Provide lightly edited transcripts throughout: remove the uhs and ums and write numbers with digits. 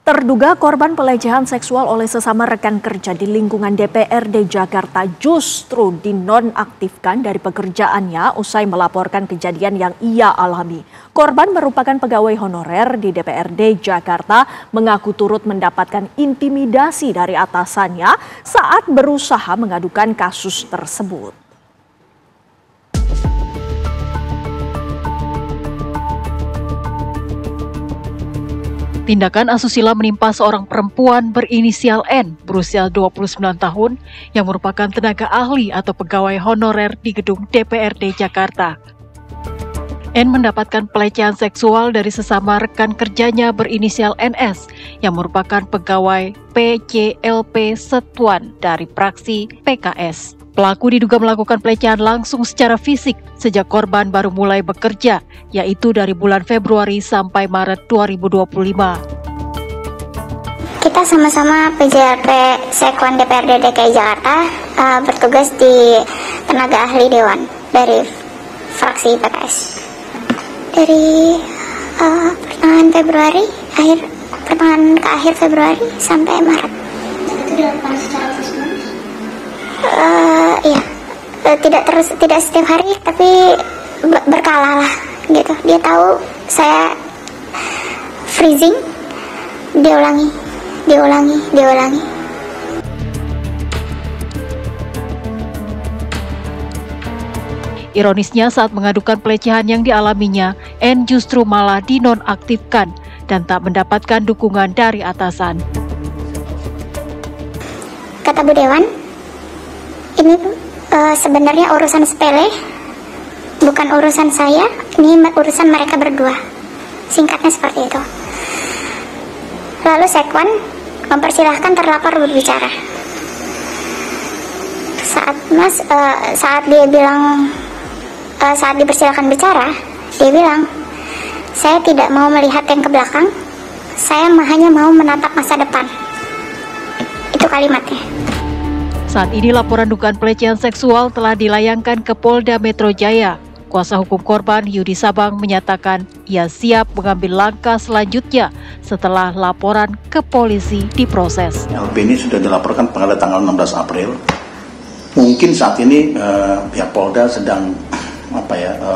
Terduga korban pelecehan seksual oleh sesama rekan kerja di lingkungan DPRD Jakarta justru dinonaktifkan dari pekerjaannya usai melaporkan kejadian yang ia alami. Korban merupakan pegawai honorer di DPRD Jakarta mengaku turut mendapatkan intimidasi dari atasannya saat berusaha mengadukan kasus tersebut. Tindakan asusila menimpa seorang perempuan berinisial N berusia 29 tahun yang merupakan tenaga ahli atau pegawai honorer di gedung DPRD Jakarta. N mendapatkan pelecehan seksual dari sesama rekan kerjanya berinisial NS yang merupakan pegawai PJLP Setuan dari praksi PKS. Pelaku diduga melakukan pelecehan langsung secara fisik sejak korban baru mulai bekerja, yaitu dari bulan Februari sampai Maret 2025. Kita sama-sama PJLP Sekwan DPRD DKI Jakarta bertugas di tenaga ahli Dewan dari fraksi PKS. Dari pertengahan ke akhir Februari sampai Maret. Itu dilakukan secara terus-menerus? Iya, tidak setiap hari, tapi berkala lah gitu. Dia tahu saya freezing, dia ulangi. Ironisnya saat mengadukan pelecehan yang dialaminya, N justru malah dinonaktifkan dan tak mendapatkan dukungan dari atasan. Kata Bu Dewan, ini sebenarnya urusan sepele, bukan urusan saya, ini urusan mereka berdua. Singkatnya seperti itu. Lalu Sekwan mempersilahkan terlapor berbicara. Saat dia bilang, saat dipersilahkan bicara, dia bilang, saya tidak mau melihat yang ke belakang, saya hanya mau menatap masa depan. Itu kalimatnya. Saat ini laporan dugaan pelecehan seksual telah dilayangkan ke Polda Metro Jaya. Kuasa hukum korban Yudi Sabang menyatakan ia siap mengambil langkah selanjutnya setelah laporan ke polisi diproses. LP ini sudah dilaporkan pada tanggal 16 April. Mungkin saat ini pihak Polda sedang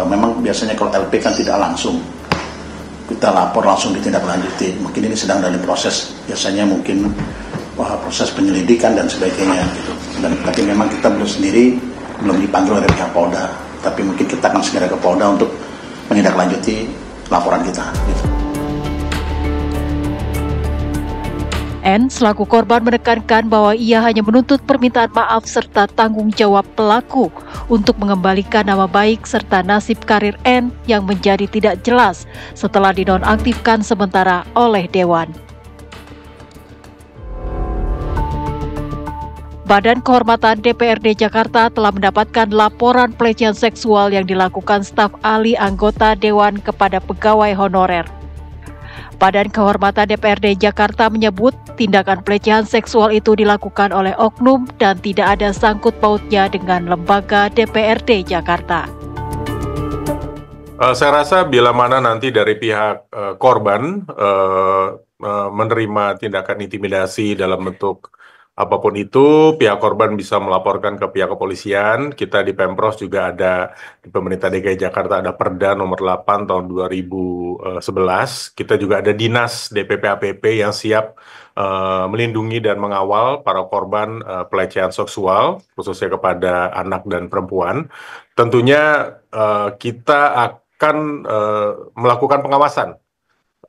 memang biasanya kalau LP kan tidak langsung kita lapor langsung ditindaklanjuti. Mungkin ini sedang dalam proses, biasanya mungkin proses penyelidikan dan sebagainya gitu. Tapi memang kita belum dipanggil oleh pihak Polda. Tapi mungkin kita akan segera ke Polda untuk menindaklanjuti laporan kita. Gitu. N selaku korban menekankan bahwa ia hanya menuntut permintaan maaf serta tanggung jawab pelaku untuk mengembalikan nama baik serta nasib karir N yang menjadi tidak jelas setelah dinonaktifkan sementara oleh Dewan. Badan Kehormatan DPRD Jakarta telah mendapatkan laporan pelecehan seksual yang dilakukan staf ahli anggota Dewan kepada pegawai honorer. Badan Kehormatan DPRD Jakarta menyebut tindakan pelecehan seksual itu dilakukan oleh oknum dan tidak ada sangkut pautnya dengan lembaga DPRD Jakarta. Saya rasa bila mana nanti dari pihak korban menerima tindakan intimidasi dalam bentuk apapun itu, pihak korban bisa melaporkan ke pihak kepolisian. Kita di Pemprov juga ada, di pemerintah DKI Jakarta ada Perda nomor 8 tahun 2011. Kita juga ada Dinas DPP APP yang siap melindungi dan mengawal para korban pelecehan seksual, khususnya kepada anak dan perempuan. Tentunya kita akan melakukan pengawasan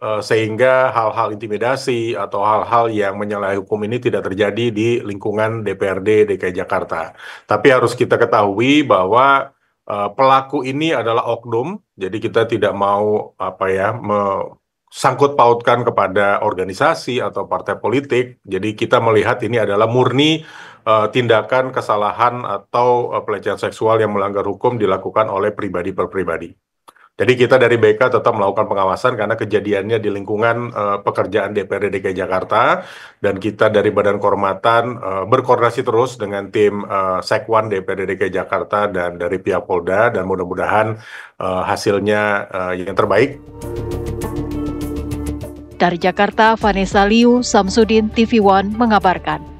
sehingga hal-hal intimidasi atau hal-hal yang menyalahi hukum ini tidak terjadi di lingkungan DPRD DKI Jakarta. Tapi harus kita ketahui bahwa pelaku ini adalah oknum, jadi kita tidak mau sangkut pautkan kepada organisasi atau partai politik. Jadi kita melihat ini adalah murni tindakan kesalahan atau pelecehan seksual yang melanggar hukum dilakukan oleh pribadi per pribadi. Jadi kita dari BK tetap melakukan pengawasan karena kejadiannya di lingkungan pekerjaan DPRD DKI Jakarta, dan kita dari Badan Kehormatan berkoordinasi terus dengan tim Sekwan DPRD DKI Jakarta dan dari pihak Polda, dan mudah-mudahan hasilnya yang terbaik. Dari Jakarta, Vanessa Liu, Samsudin, TV One mengabarkan.